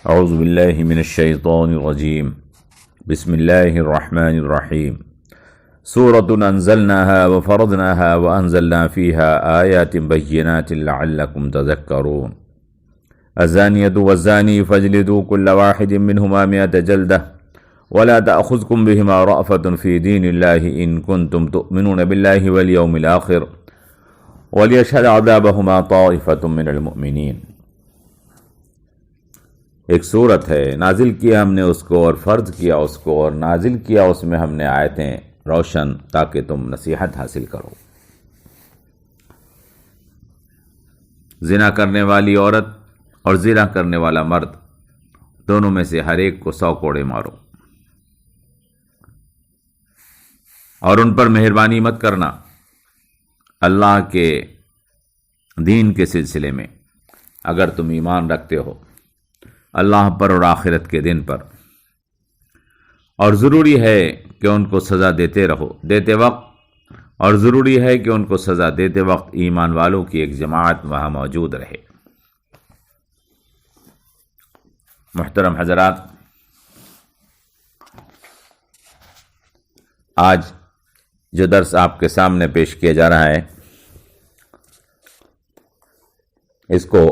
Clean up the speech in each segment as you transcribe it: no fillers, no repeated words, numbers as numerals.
اعوذ باللہ من الشیطان الرجیم بسم اللہ الرحمن الرحیم سورۃ انزلناها وفرضناها وانزلنا فيها آیات بینات لعلکم تذکرون الزانیة والزانی فاجلدوا كل واحد منهما 100 جلدة ولا تأخذكم بهما رأفة في دين الله إن كنتم تؤمنون بالله واليوم الآخر وليشهد عذابهما طائفة من المؤمنین۔ ایک صورت ہے، نازل کیا ہم نے اس کو اور فرض کیا اس کو اور نازل کیا اس میں ہم نے آیتیں روشن تاکہ تم نصیحت حاصل کرو۔ زنا کرنے والی عورت اور زنا کرنے والا مرد دونوں میں سے ہر ایک کو 100 کوڑے مارو، اور ان پر مہربانی مت کرنا اللہ کے دین کے سلسلے میں، اگر تم ایمان رکھتے ہو اللہ پر اور آخرت کے دن پر، اور ضروری ہے کہ ان کو سزا دیتے وقت اور ضروری ہے کہ ان کو سزا دیتے وقت ایمان والوں کی ایک جماعت وہاں موجود رہے۔ محترم حضرات، آج جو درس آپ کے سامنے پیش کیا جا رہا ہے اس کو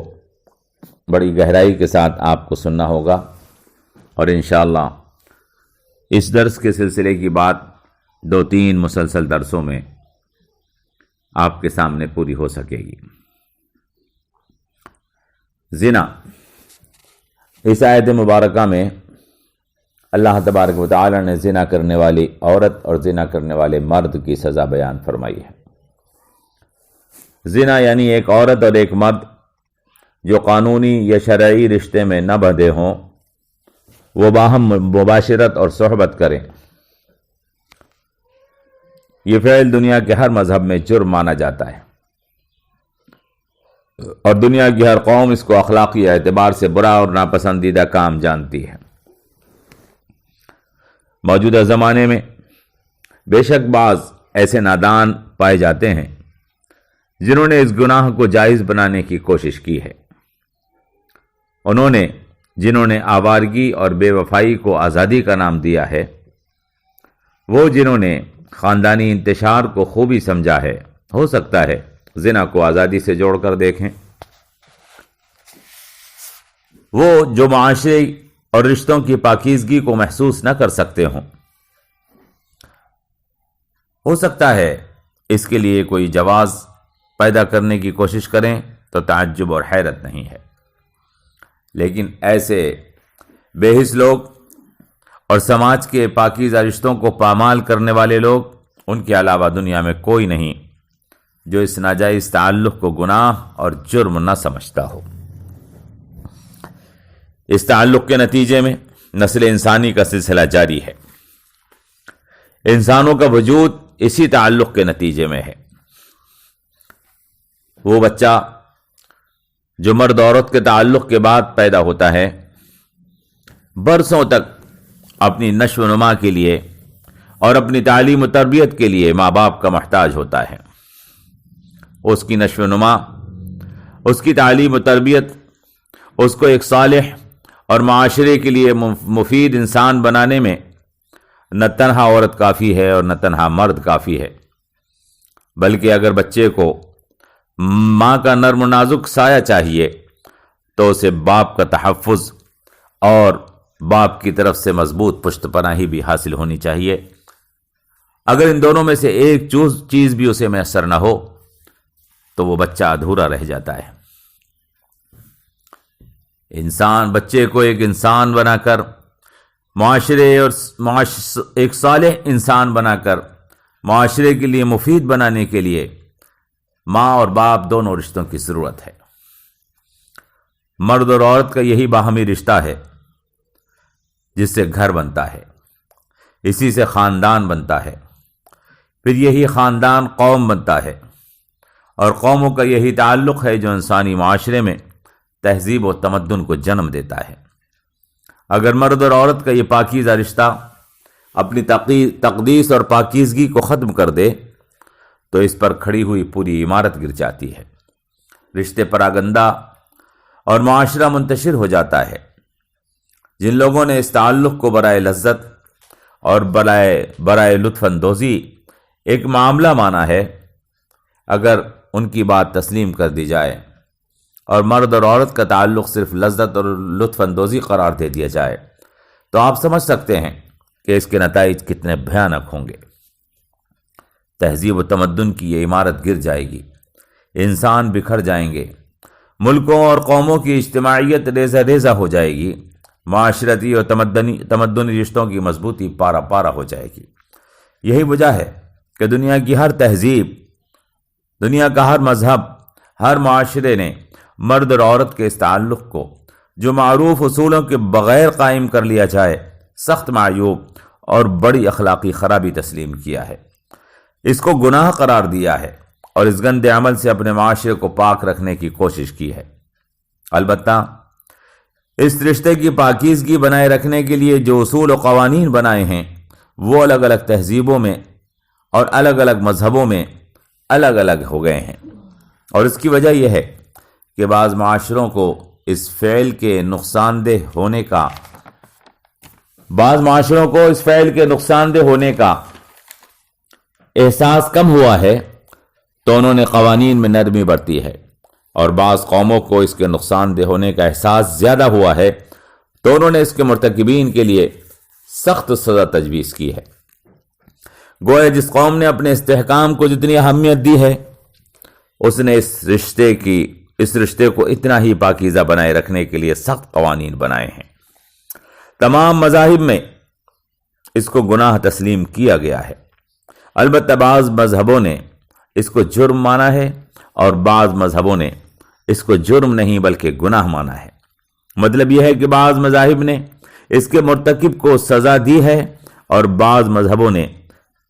بڑی گہرائی کے ساتھ آپ کو سننا ہوگا، اور انشاءاللہ اس درس کے سلسلے کی بات 2-3 مسلسل درسوں میں آپ کے سامنے پوری ہو سکے گی۔ زنا، اس آیت مبارکہ میں اللہ تبارک و تعالی نے زنا کرنے والی عورت اور زنا کرنے والے مرد کی سزا بیان فرمائی ہے۔ زنا یعنی ایک عورت اور ایک مرد جو قانونی یا شرعی رشتے میں نہ بندھے ہوں، وہ باہم مباشرت اور صحبت کریں۔ یہ فعل دنیا کے ہر مذہب میں جرم مانا جاتا ہے، اور دنیا کی ہر قوم اس کو اخلاقی اعتبار سے برا اور ناپسندیدہ کام جانتی ہے۔ موجودہ زمانے میں بے شک بعض ایسے نادان پائے جاتے ہیں جنہوں نے اس گناہ کو جائز بنانے کی کوشش کی ہے۔ جنہوں نے آوارگی اور بے وفائی کو آزادی کا نام دیا ہے، وہ جنہوں نے خاندانی انتشار کو خوبی سمجھا ہے، ہو سکتا ہے زنا کو آزادی سے جوڑ کر دیکھیں۔ وہ جو معاشرے اور رشتوں کی پاکیزگی کو محسوس نہ کر سکتے ہوں، ہو سکتا ہے اس کے لیے کوئی جواز پیدا کرنے کی کوشش کریں تو تعجب اور حیرت نہیں ہے، لیکن ایسے بے حس لوگ اور سماج کے پاکیزہ رشتوں کو پامال کرنے والے لوگ، ان کے علاوہ دنیا میں کوئی نہیں جو اس ناجائز تعلق کو گناہ اور جرم نہ سمجھتا ہو۔ اس تعلق کے نتیجے میں نسل انسانی کا سلسلہ جاری ہے۔ انسانوں کا وجود اسی تعلق کے نتیجے میں ہے۔ وہ بچہ جو مرد عورت کے تعلق کے بعد پیدا ہوتا ہے، برسوں تک اپنی نشو و نما کے لیے اور اپنی تعلیم و تربیت کے لیے ماں باپ کا محتاج ہوتا ہے۔ اس کی نشو و نما، اس کی تعلیم و تربیت اس کو ایک صالح اور معاشرے کے لیے مفید انسان بنانے میں نہ تنہا عورت کافی ہے اور نہ تنہا مرد کافی ہے، بلکہ اگر بچے کو ماں کا نرم و نازک سایہ چاہیے تو اسے باپ کا تحفظ اور باپ کی طرف سے مضبوط پشت پناہی بھی حاصل ہونی چاہیے۔ اگر ان دونوں میں سے ایک چیز بھی اسے میسر نہ ہو تو وہ بچہ ادھورا رہ جاتا ہے۔ بچے کو ایک انسان بنا کر، معاشرے اور ایک صالح انسان بنا کر معاشرے کے لیے مفید بنانے کے لیے ماں اور باپ دونوں رشتوں کی ضرورت ہے۔ مرد اور عورت کا یہی باہمی رشتہ ہے جس سے گھر بنتا ہے، اسی سے خاندان بنتا ہے، پھر یہی خاندان قوم بنتا ہے، اور قوموں کا یہی تعلق ہے جو انسانی معاشرے میں تہذیب و تمدن کو جنم دیتا ہے۔ اگر مرد اور عورت کا یہ پاکیزہ رشتہ اپنی تقدیس اور پاکیزگی کو ختم کر دے تو اس پر کھڑی ہوئی پوری عمارت گر جاتی ہے، رشتے پراگندہ اور معاشرہ منتشر ہو جاتا ہے۔ جن لوگوں نے اس تعلق کو برائے لذت اور برائے لطف اندوزی ایک معاملہ مانا ہے، اگر ان کی بات تسلیم کر دی جائے اور مرد اور عورت کا تعلق صرف لذت اور لطف اندوزی قرار دے دیا جائے تو آپ سمجھ سکتے ہیں کہ اس کے نتائج کتنے بھیانک ہوں گے۔ تہذیب و تمدن کی یہ عمارت گر جائے گی، انسان بکھر جائیں گے، ملکوں اور قوموں کی اجتماعیت ریزہ ریزہ ہو جائے گی، معاشرتی اور تمدنی رشتوں کی مضبوطی پارا پارا ہو جائے گی۔ یہی وجہ ہے کہ دنیا کی ہر تہذیب، دنیا کا ہر مذہب، ہر معاشرے نے مرد اور عورت کے اس تعلق کو جو معروف اصولوں کے بغیر قائم کر لیا جائے سخت معیوب اور بڑی اخلاقی خرابی تسلیم کیا ہے، اس کو گناہ قرار دیا ہے اور اس گندے عمل سے اپنے معاشرے کو پاک رکھنے کی کوشش کی ہے۔ البتہ اس رشتے کی پاکیزگی بنائے رکھنے کے لیے جو اصول و قوانین بنائے ہیں وہ الگ الگ تہذیبوں میں اور الگ الگ مذہبوں میں الگ الگ ہو گئے ہیں، اور اس کی وجہ یہ ہے کہ بعض معاشروں کو اس فعل کے نقصان دہ ہونے کا احساس کم ہوا ہے تو انہوں نے قوانین میں نرمی برتی ہے، اور بعض قوموں کو اس کے نقصان دہ ہونے کا احساس زیادہ ہوا ہے تو انہوں نے اس کے مرتکبین کے لیے سخت سزا تجویز کی ہے۔ گویا جس قوم نے اپنے استحکام کو جتنی اہمیت دی ہے اس نے اس رشتے کو اتنا ہی پاکیزہ بنائے رکھنے کے لیے سخت قوانین بنائے ہیں۔ تمام مذاہب میں اس کو گناہ تسلیم کیا گیا ہے، البتہ بعض مذہبوں نے اس کو جرم مانا ہے اور بعض مذہبوں نے اس کو جرم نہیں بلکہ گناہ مانا ہے۔ مطلب یہ ہے کہ بعض مذاہب نے اس کے مرتکب کو سزا دی ہے اور بعض مذہبوں نے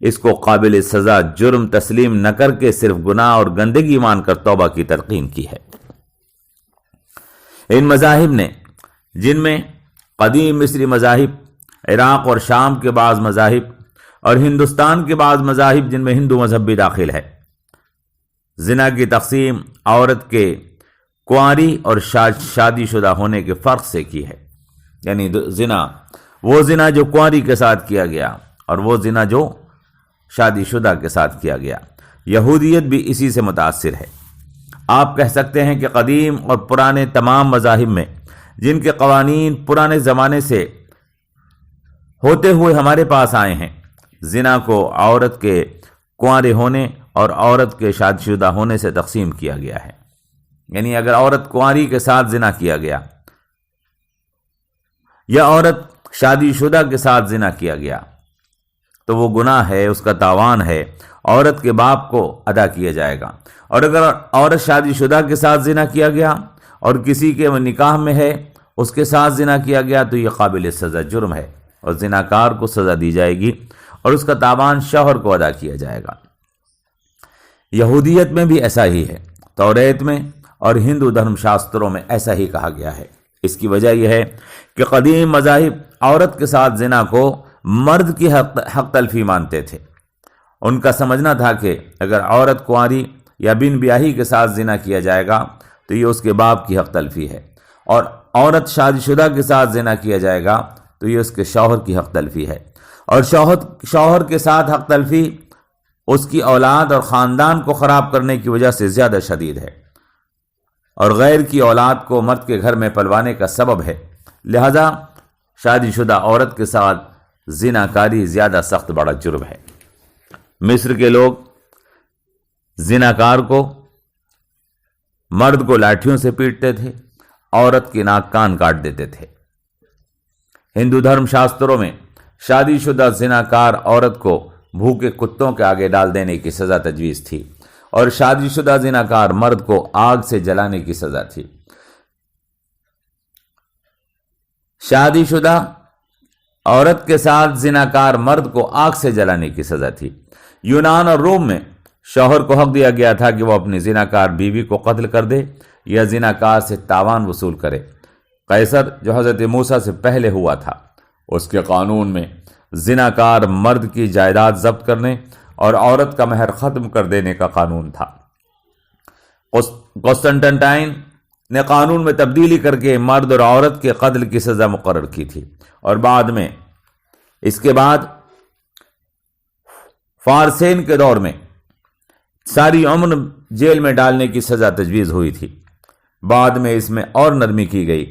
اس کو قابل سزا جرم تسلیم نہ کر کے صرف گناہ اور گندگی مان کر توبہ کی تلقین کی ہے۔ ان مذاہب نے، جن میں قدیم مصری مذاہب، عراق اور شام کے بعض مذاہب اور ہندوستان کے بعض مذاہب جن میں ہندو مذہب بھی داخل ہے، زنا کی تقسیم عورت کے کنواری اور شادی شدہ ہونے کے فرق سے کی ہے، یعنی وہ زنا جو کنواری کے ساتھ کیا گیا اور وہ زنا جو شادی شدہ کے ساتھ کیا گیا۔ یہودیت بھی اسی سے متاثر ہے۔ آپ کہہ سکتے ہیں کہ قدیم اور پرانے تمام مذاہب میں جن کے قوانین پرانے زمانے سے ہوتے ہوئے ہمارے پاس آئے ہیں، زنا کو عورت کے کنوارے ہونے اور عورت کے شادی شدہ ہونے سے تقسیم کیا گیا ہے۔ یعنی اگر عورت کنواری کے ساتھ زنا کیا گیا یا عورت شادی شدہ کے ساتھ زنا کیا گیا تو وہ گناہ ہے، اس کا تاوان ہے، عورت کے باپ کو ادا کیا جائے گا۔ اور اگر عورت شادی شدہ کے ساتھ زنا کیا گیا اور کسی کے نکاح میں ہے، اس کے ساتھ زنا کیا گیا تو یہ قابل سزا جرم ہے اور زناکار کو سزا دی جائے گی اور اس کا تاوان شوہر کو ادا کیا جائے گا۔ یہودیت میں بھی ایسا ہی ہے، توریت میں اور ہندو دھرم شاستروں میں ایسا ہی کہا گیا ہے۔ اس کی وجہ یہ ہے کہ قدیم مذاہب عورت کے ساتھ زنا کو مرد کی حق تلفی مانتے تھے۔ ان کا سمجھنا تھا کہ اگر عورت کنواری یا بن بیاہی کے ساتھ زنا کیا جائے گا تو یہ اس کے باپ کی حق تلفی ہے، اور عورت شادی شدہ کے ساتھ زنا کیا جائے گا تو یہ اس کے شوہر کی حق تلفی ہے، اور شوہر کے ساتھ حق تلفی اس کی اولاد اور خاندان کو خراب کرنے کی وجہ سے زیادہ شدید ہے اور غیر کی اولاد کو مرد کے گھر میں پلوانے کا سبب ہے۔ لہذا شادی شدہ عورت کے ساتھ زناکاری زیادہ سخت بڑا جرم ہے۔ مصر کے لوگ زناکار کو، مرد کو لاٹھیوں سے پیٹتے تھے، عورت کی ناک کان کاٹ دیتے تھے۔ ہندو دھرم شاستروں میں شادی شدہ زناکار عورت کو بھوکے کتوں کے آگے ڈال دینے کی سزا تجویز تھی، اور شادی شدہ زناکار مرد کو آگ سے جلانے کی سزا تھی۔ شادی شدہ عورت کے ساتھ زناکار مرد کو آگ سے جلانے کی سزا تھی۔ یونان اور روم میں شوہر کو حق دیا گیا تھا کہ وہ اپنی زناکار بیوی کو قتل کر دے یا زناکار سے تاوان وصول کرے۔ قیصر جو حضرت موسیٰ سے پہلے ہوا تھا، اس کے قانون میں زناکار مرد کی جائیداد ضبط کرنے اور عورت کا مہر ختم کر دینے کا قانون تھا۔ قسطنطنائن نے قانون میں تبدیلی کر کے مرد اور عورت کے قتل کی سزا مقرر کی تھی، اور بعد میں اس کے بعد فارسین کے دور میں ساری عمر جیل میں ڈالنے کی سزا تجویز ہوئی تھی۔ بعد میں اس میں اور نرمی کی گئی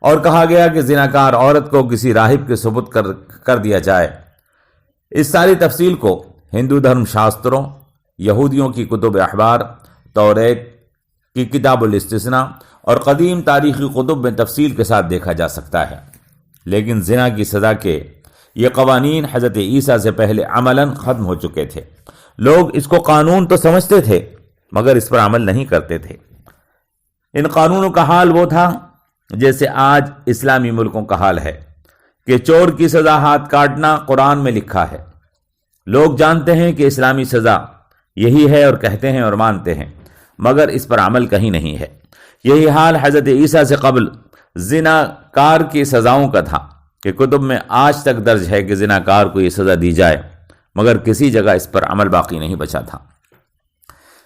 اور کہا گیا کہ زناکار عورت کو کسی راہب کے سپرد کر دیا جائے۔ اس ساری تفصیل کو ہندو دھرم شاستروں، یہودیوں کی کتب احبار، توریت کی کتاب الاستثناء اور قدیم تاریخی کتب میں تفصیل کے ساتھ دیکھا جا سکتا ہے۔ لیکن زنا کی سزا کے یہ قوانین حضرت عیسیٰ سے پہلے عملاً ختم ہو چکے تھے۔ لوگ اس کو قانون تو سمجھتے تھے مگر اس پر عمل نہیں کرتے تھے۔ ان قانونوں کا حال وہ تھا جیسے آج اسلامی ملکوں کا حال ہے کہ چور کی سزا ہاتھ کاٹنا قرآن میں لکھا ہے۔ لوگ جانتے ہیں کہ اسلامی سزا یہی ہے اور کہتے ہیں اور مانتے ہیں، مگر اس پر عمل کہیں نہیں ہے۔ یہی حال حضرت عیسیٰ سے قبل زناکار کی سزاؤں کا تھا کہ کتب میں آج تک درج ہے کہ زناکار کو یہ سزا دی جائے، مگر کسی جگہ اس پر عمل باقی نہیں بچا تھا۔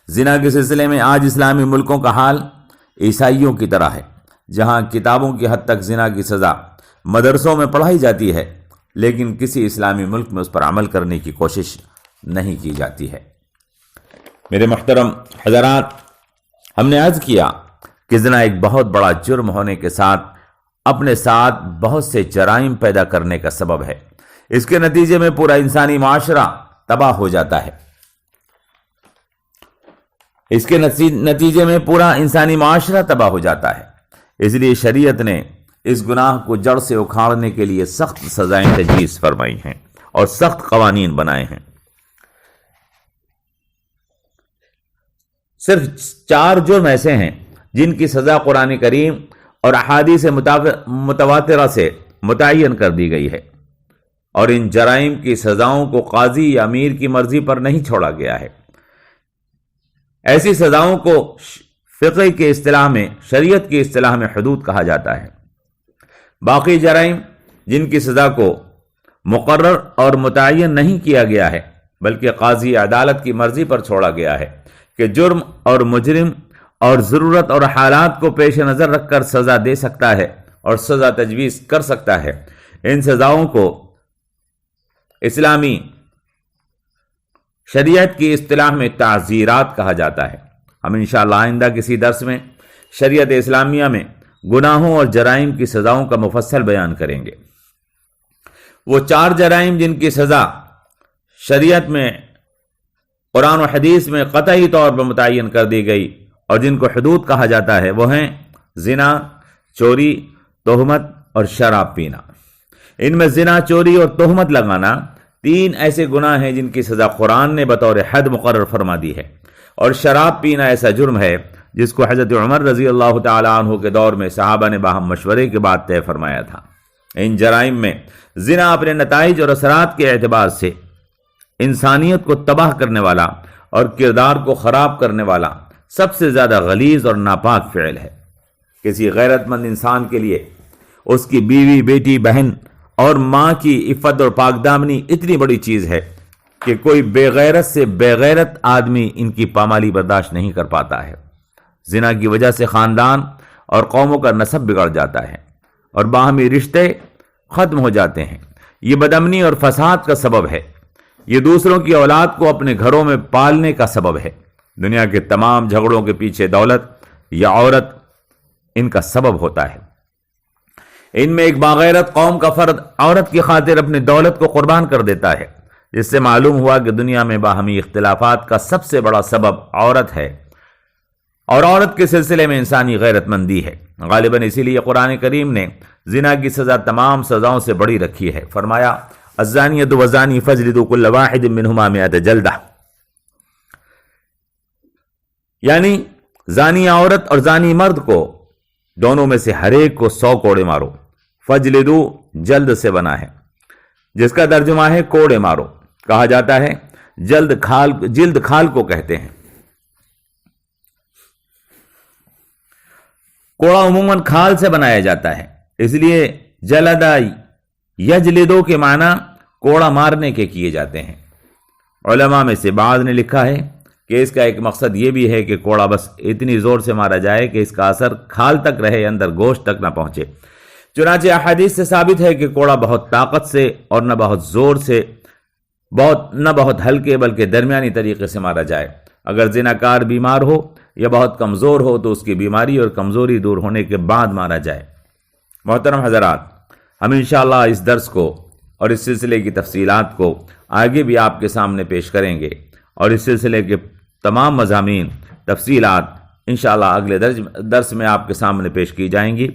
زنا کے سلسلے میں آج اسلامی ملکوں کا حال عیسائیوں کی طرح ہے، جہاں کتابوں کی حد تک زنا کی سزا مدرسوں میں پڑھائی جاتی ہے، لیکن کسی اسلامی ملک میں اس پر عمل کرنے کی کوشش نہیں کی جاتی ہے۔ میرے محترم حضرات، ہم نے عرض کیا کہ زنا ایک بہت بڑا جرم ہونے کے ساتھ اپنے ساتھ بہت سے جرائم پیدا کرنے کا سبب ہے۔ اس کے نتیجے میں پورا انسانی معاشرہ تباہ ہو جاتا ہے۔ اس کے نتیجے میں پورا انسانی معاشرہ تباہ ہو جاتا ہے۔ اس لیے شریعت نے اس گناہ کو جڑ سے اکھاڑنے کے لیے سخت سزائیں تجویز فرمائی ہیں اور سخت قوانین بنائے ہیں۔ صرف 4 جرم ایسے ہیں جن کی سزا قرآن کریم اور احادیث متواترہ سے متعین کر دی گئی ہے، اور ان جرائم کی سزاؤں کو قاضی یا امیر کی مرضی پر نہیں چھوڑا گیا ہے۔ ایسی سزاؤں کو فقہ کی اصطلاح میں، شریعت کی اصطلاح میں حدود کہا جاتا ہے۔ باقی جرائم جن کی سزا کو مقرر اور متعین نہیں کیا گیا ہے بلکہ قاضی عدالت کی مرضی پر چھوڑا گیا ہے کہ جرم اور مجرم اور ضرورت اور حالات کو پیش نظر رکھ کر سزا دے سکتا ہے اور سزا تجویز کر سکتا ہے، ان سزاؤں کو اسلامی شریعت کی اصطلاح میں تعزیرات کہا جاتا ہے۔ ہم انشاءاللہ آئندہ کسی درس میں شریعت اسلامیہ میں گناہوں اور جرائم کی سزاؤں کا مفصل بیان کریں گے۔ وہ 4 جرائم جن کی سزا شریعت میں، قرآن و حدیث میں قطعی طور پر متعین کر دی گئی اور جن کو حدود کہا جاتا ہے، وہ ہیں زنا، چوری، تہمت اور شراب پینا۔ ان میں زنا، چوری اور تہمت لگانا 3 ایسے گناہ ہیں جن کی سزا قرآن نے بطور حد مقرر فرما دی ہے، اور شراب پینا ایسا جرم ہے جس کو حضرت عمر رضی اللہ تعالیٰ عنہ کے دور میں صحابہ نے باہم مشورے کے بعد طے فرمایا تھا۔ ان جرائم میں زنا اپنے نتائج اور اثرات کے اعتبار سے انسانیت کو تباہ کرنے والا اور کردار کو خراب کرنے والا سب سے زیادہ غلیظ اور ناپاک فعل ہے۔ کسی غیرت مند انسان کے لیے اس کی بیوی، بیٹی، بہن اور ماں کی عفت اور پاک دامنی اتنی بڑی چیز ہے کہ کوئی بے غیرت سے بے غیرت آدمی ان کی پامالی برداشت نہیں کر پاتا ہے۔ زنا کی وجہ سے خاندان اور قوموں کا نسب بگڑ جاتا ہے اور باہمی رشتے ختم ہو جاتے ہیں۔ یہ بدامنی اور فساد کا سبب ہے۔ یہ دوسروں کی اولاد کو اپنے گھروں میں پالنے کا سبب ہے۔ دنیا کے تمام جھگڑوں کے پیچھے دولت یا عورت ان کا سبب ہوتا ہے۔ ان میں ایک باغیرت قوم کا فرد عورت کی خاطر اپنی دولت کو قربان کر دیتا ہے، جس سے معلوم ہوا کہ دنیا میں باہمی اختلافات کا سب سے بڑا سبب عورت ہے، اور عورت کے سلسلے میں انسانی غیرت مندی ہے۔ غالباً اسی لیے قرآن کریم نے زنا کی سزا تمام سزاؤں سے بڑی رکھی ہے۔ فرمایا الزانیۃ والزانی فاجلدوا کل واحد منہما 100 جلدہ، یعنی زانی عورت اور زانی مرد کو دونوں میں سے ہر ایک کو 100 کوڑے مارو۔ فجلدو جلد سے بنا ہے، جس کا ترجمہ ہے کوڑے مارو۔ کہا جاتا ہے جلد کھال کو کہتے ہیں۔ کوڑا عموماً کھال سے بنایا جاتا ہے، اس لیے جلدہ یجلدو کے معنی کوڑا مارنے کے کیے جاتے ہیں۔ علماء میں سے بعض نے لکھا ہے کہ اس کا ایک مقصد یہ بھی ہے کہ کوڑا بس اتنی زور سے مارا جائے کہ اس کا اثر کھال تک رہے، اندر گوشت تک نہ پہنچے۔ چنانچہ احادیث سے ثابت ہے کہ کوڑا بہت طاقت سے اور نہ بہت زور سے، نہ بہت ہلکے بلکہ درمیانی طریقے سے مارا جائے۔ اگر زناکار بیمار ہو یا بہت کمزور ہو تو اس کی بیماری اور کمزوری دور ہونے کے بعد مارا جائے۔ محترم حضرات، ہم انشاءاللہ اس درس کو اور اس سلسلے کی تفصیلات کو آگے بھی آپ کے سامنے پیش کریں گے، اور اس سلسلے کے تمام مضامین، تفصیلات انشاءاللہ اگلے درس میں آپ کے سامنے پیش کی جائیں گی۔